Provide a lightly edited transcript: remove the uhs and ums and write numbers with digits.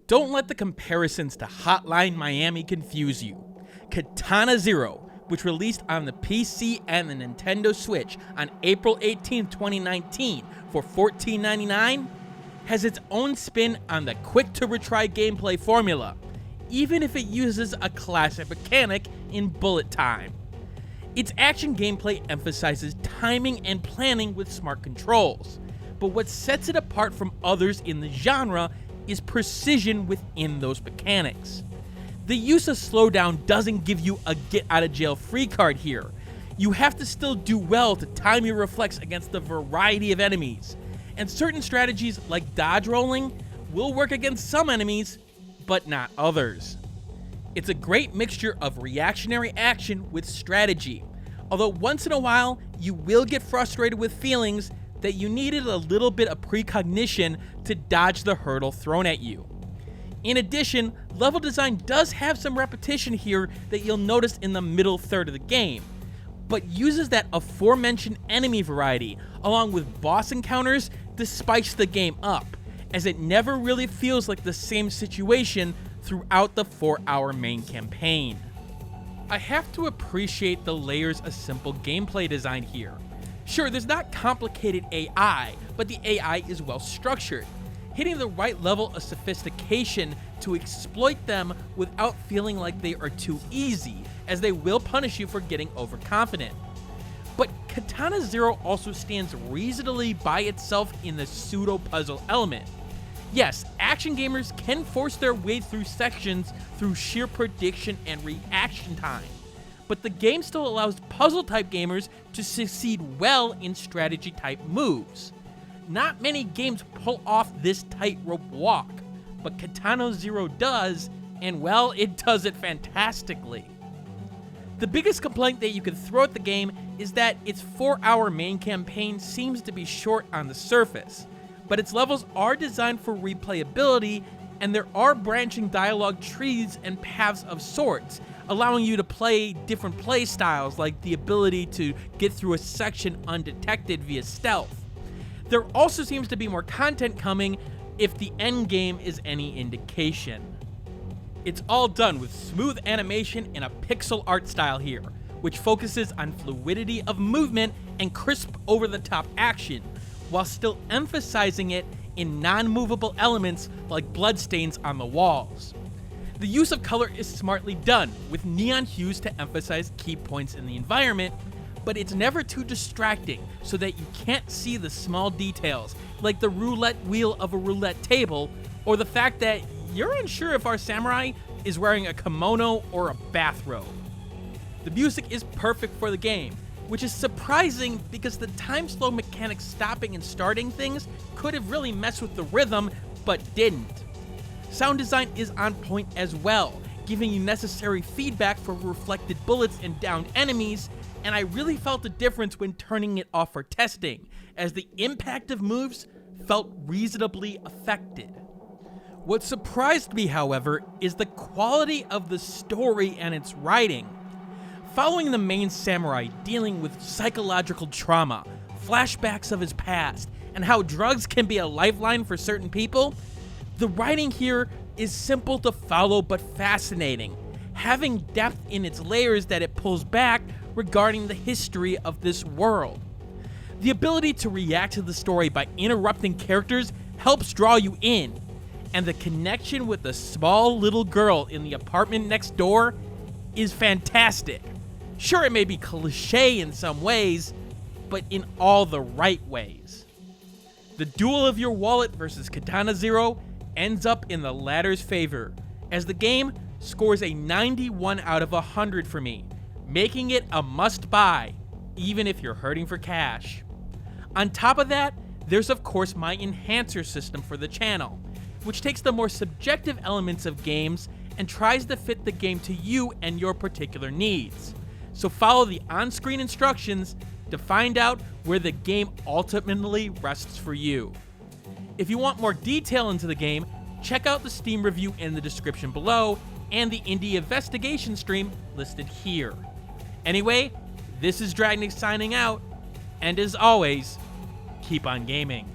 Don't let the comparisons to Hotline Miami confuse you. Katana Zero, which released on the PC and the Nintendo Switch on April 18, 2019 for $14.99, has its own spin on the quick-to-retry gameplay formula, even if it uses a classic mechanic in bullet time. Its action gameplay emphasizes timing and planning with smart controls, but what sets it apart from others in the genre is precision within those mechanics. The use of slowdown doesn't give you a get-out-of-jail-free card here. You have to still do well to time your reflex against the variety of enemies, and certain strategies like dodge rolling will work against some enemies, but not others. It's a great mixture of reactionary action with strategy, although once in a while you will get frustrated with feelings that you needed a little bit of precognition to dodge the hurdle thrown at you. In addition, level design does have some repetition here that you'll notice in the middle third of the game, but uses that aforementioned enemy variety along with boss encounters to spice the game up, as it never really feels like the same situation throughout the 4-hour main campaign. I have to appreciate the layers of simple gameplay design here. Sure, there's not complicated AI, but the AI is well structured, hitting the right level of sophistication to exploit them without feeling like they are too easy, as they will punish you for getting overconfident. But Katana Zero also stands reasonably by itself in the pseudo-puzzle element. Yes, action gamers can force their way through sections through sheer prediction and reaction time, but the game still allows puzzle-type gamers to succeed well in strategy-type moves. Not many games pull off this tightrope walk, but Katana Zero does, and well, it does it fantastically. The biggest complaint that you could throw at the game is that its 4-hour main campaign seems to be short on the surface, but its levels are designed for replayability, and there are branching dialogue trees and paths of sorts, allowing you to play different play styles, like the ability to get through a section undetected via stealth. There also seems to be more content coming if the end game is any indication. It's all done with smooth animation and a pixel art style here, which focuses on fluidity of movement and crisp over-the-top action, while still emphasizing it in non-movable elements like bloodstains on the walls. The use of color is smartly done, with neon hues to emphasize key points in the environment, but it's never too distracting so that you can't see the small details, like the roulette wheel of a roulette table, or the fact that you're unsure if our samurai is wearing a kimono or a bathrobe. The music is perfect for the game, which is surprising because the time slow mechanic stopping and starting things could have really messed with the rhythm, but didn't. Sound design is on point as well, giving you necessary feedback for reflected bullets and downed enemies, and I really felt the difference when turning it off for testing, as the impact of moves felt reasonably affected. What surprised me, however, is the quality of the story and its writing. Following the main samurai dealing with psychological trauma, flashbacks of his past, and how drugs can be a lifeline for certain people, the writing here is simple to follow but fascinating, having depth in its layers that it pulls back regarding the history of this world. The ability to react to the story by interrupting characters helps draw you in, and the connection with the small little girl in the apartment next door is fantastic. Sure, it may be cliche in some ways, but in all the right ways. The duel of your wallet versus Katana Zero ends up in the latter's favor, as the game scores a 91 out of 100 for me, making it a must-buy, even if you're hurting for cash. On top of that, there's of course my enhancer system for the channel, which takes the more subjective elements of games and tries to fit the game to you and your particular needs. So follow the on-screen instructions to find out where the game ultimately rests for you. If you want more detail into the game, check out the Steam review in the description below and the indie investigation stream listed here. Anyway, this is Dragnix signing out, and as always, keep on gaming.